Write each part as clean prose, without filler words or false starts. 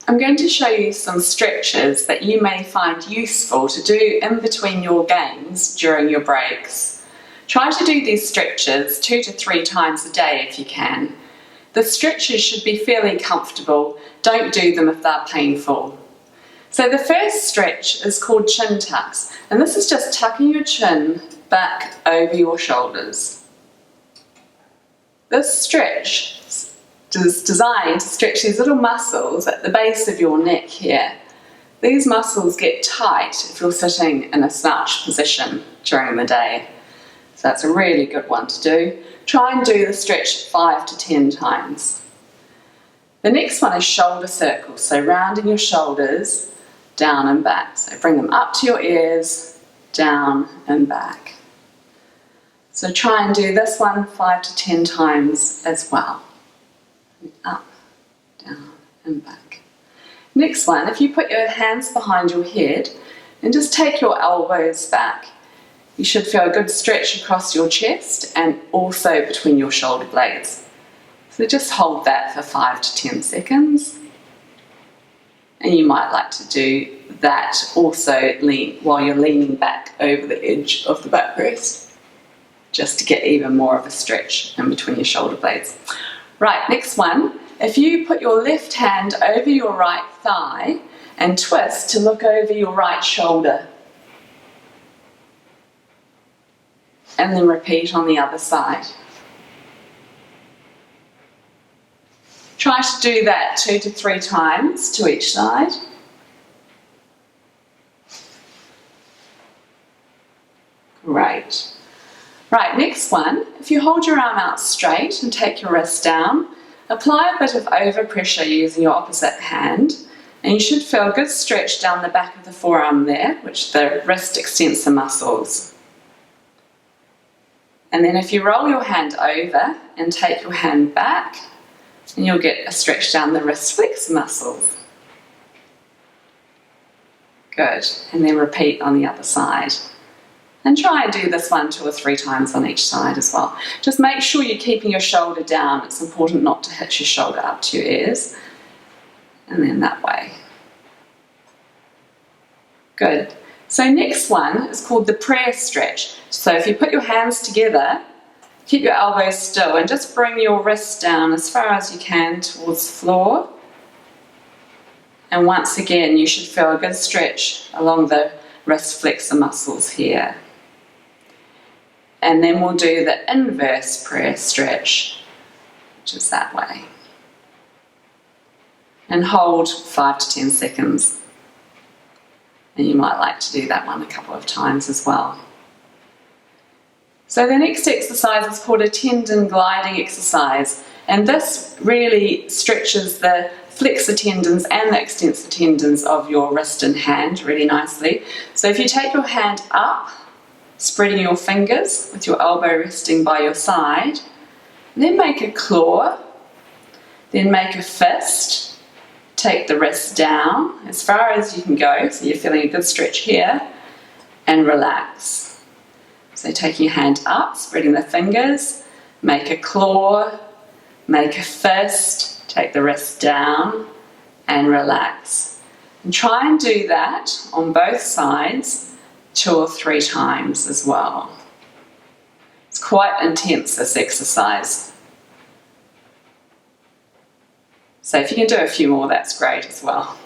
I'm going to show you some stretches that you may find useful to do in between your games during your breaks. Try to do these stretches 2 to 3 times a day if you can. The stretches should be fairly comfortable. Don't do them if they're painful. So the first stretch is called chin tucks, and this is just tucking your chin back over your shoulders. This stretch is designed to stretch these little muscles at the base of your neck here. These muscles get tight if you're sitting in a slouched position during the day. So that's a really good one to do. Try and do the stretch 5 to 10 times. The next one is shoulder circles, so rounding your shoulders, down and back. So bring them up to your ears, down and back. So try and do this one 5 to 10 times as well. Up, down and back. Next one, if you put your hands behind your head and just take your elbows back, you should feel a good stretch across your chest and also between your shoulder blades. So just hold that for 5 to 10 seconds. And you might like to do that also while you're leaning back over the edge of the backrest, just to get even more of a stretch in between your shoulder blades. Right, next one. If you put your left hand over your right thigh and twist to look over your right shoulder. And then repeat on the other side. Try to do that 2 to 3 times to each side. Great. Right, next one. If you hold your arm out straight and take your wrist down, apply a bit of overpressure using your opposite hand, and you should feel a good stretch down the back of the forearm there, which the wrist extensor muscles. And then if you roll your hand over and take your hand back, and you'll get a stretch down the wrist flexor muscles. Good. And then repeat on the other side. And try and do this one 2 or 3 times on each side as well. Just make sure you're keeping your shoulder down. It's important not to hitch your shoulder up to your ears. And then that way. Good. So next one is called the prayer stretch. So if you put your hands together, keep your elbows still and just bring your wrists down as far as you can towards the floor. And once again, you should feel a good stretch along the wrist flexor muscles here. And then we'll do the inverse prayer stretch, which is that way. And hold 5 to 10 seconds. And you might like to do that one a couple of times as well. So the next exercise is called a tendon gliding exercise, and this really stretches the flexor tendons and the extensor tendons of your wrist and hand really nicely. So if you take your hand up, spreading your fingers with your elbow resting by your side, then make a claw, then make a fist, take the wrist down as far as you can go, so you're feeling a good stretch here, and relax. So taking your hand up, spreading the fingers, make a claw, make a fist, take the wrist down and relax. And try and do that on both sides 2 or 3 times as well. It's quite intense, this exercise. So if you can do a few more, that's great as well.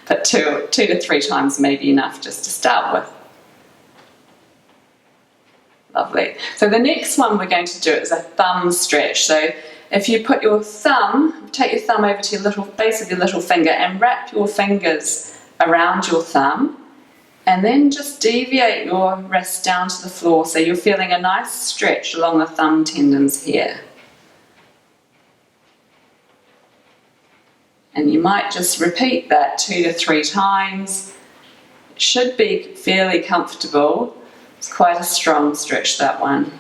But 2 to 3 times may be enough just to start with. Lovely. So the next one we're going to do is a thumb stretch. So if you put your thumb, take your thumb over to your base of your little finger and wrap your fingers around your thumb, and then just deviate your wrist down to the floor so you're feeling a nice stretch along the thumb tendons here. And you might just repeat that 2 to 3 times. It should be fairly comfortable. It's quite a strong stretch, that one.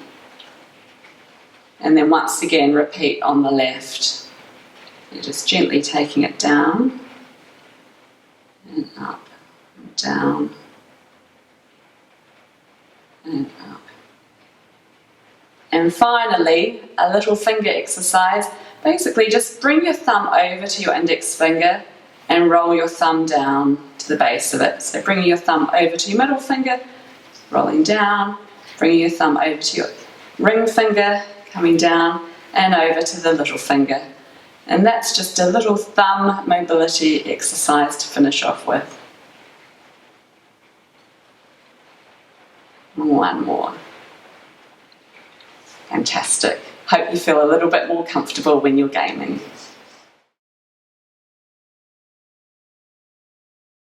And then once again, repeat on the left. You're just gently taking it down and up and down and up. And finally, a little finger exercise. Basically, just bring your thumb over to your index finger and roll your thumb down to the base of it. So bringing your thumb over to your middle finger, rolling down, bringing your thumb over to your ring finger, coming down, and over to the little finger. And that's just a little thumb mobility exercise to finish off with. One more. Fantastic. Hope you feel a little bit more comfortable when you're gaming.